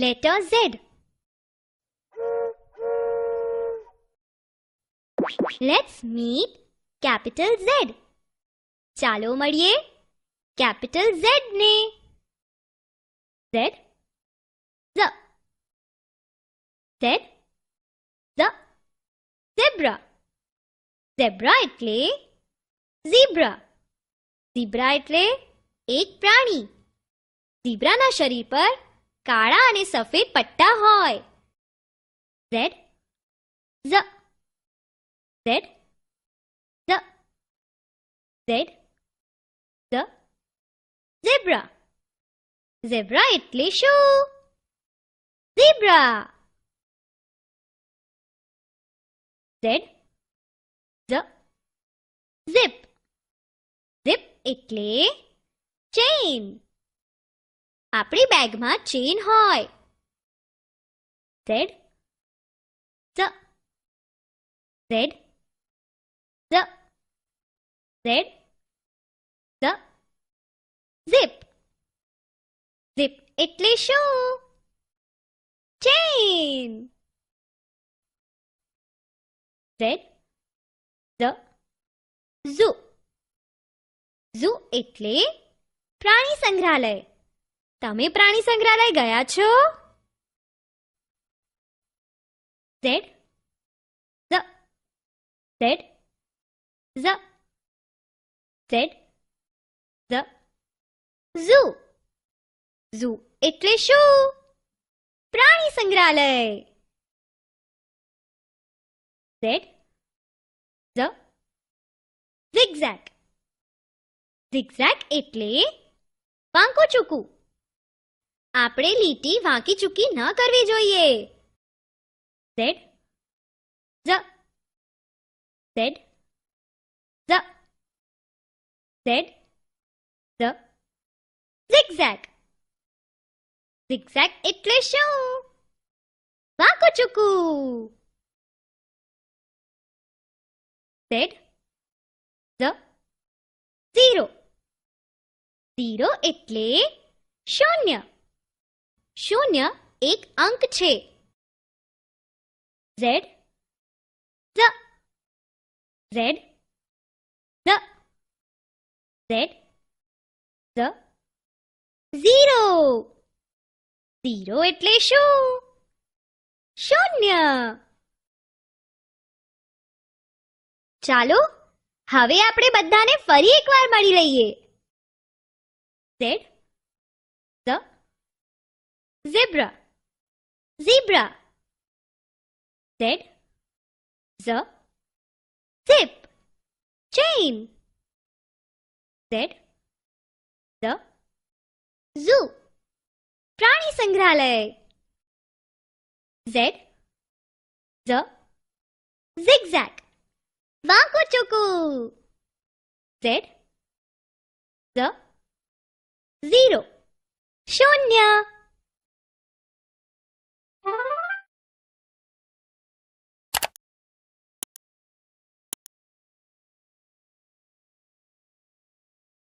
Letter Z. Let's meet capital Z. ચાલો મળીએ capital Z ને. Z, Z, Z, Z, zebra. Zebra એટલે zebra. Zebra એટલે એક પ્રાણી. ઝીબ્રાના શરીર પર કાળા અને સફેદ પટ્ટા હોય. Z, Z, Z, Z, Z, Z, zebra. Zebra એટલે શું? Zebra. Z, Z, zip. Zip એટલે ચેઇન. આપણી બેગમાં ચેઇન હોય. Z, Z, Z, Z, Z, Z, zip. Zip એટલે શું? Chain. Z, Z, zoo. Zoo એટલે પ્રાણી સંગ્રહાલય. તમે પ્રાણી સંગ્રહાલય ગયા છો? Z, Z, Z, Z, Z, Z, zoo. Zoo એટલે શું? પ્રાણી સંગ્રહાલય. Z, Z, zigzag. Zigzag એટલે વાંકું ચૂકું. આપણે લીટી વાંકી ચૂકી ન કરવી જોઈએ. Z, Z, Z, Z, Z, Z, zigzag. Zigzag એટલે શું? વાંકું ચૂકું. Z, Z, zero. Zero એટલે શૂન્ય. શૂન્ય એક અંક છે. Z, Z, Z, Z, Z, Z, zero. Zero એટલે શું? શૂન્ય. ચાલો હવે આપણે બધાને ફરી એકવાર મળી લઈએ. Z, Z, zebra, zebra. Z, Z, zip, chain. Z, Z, zoo, પ્રાણી સંગ્રહાલય. Z, Z, zigzag, વાંકું ચૂકું. Z, Z, zero, શૂન્ય.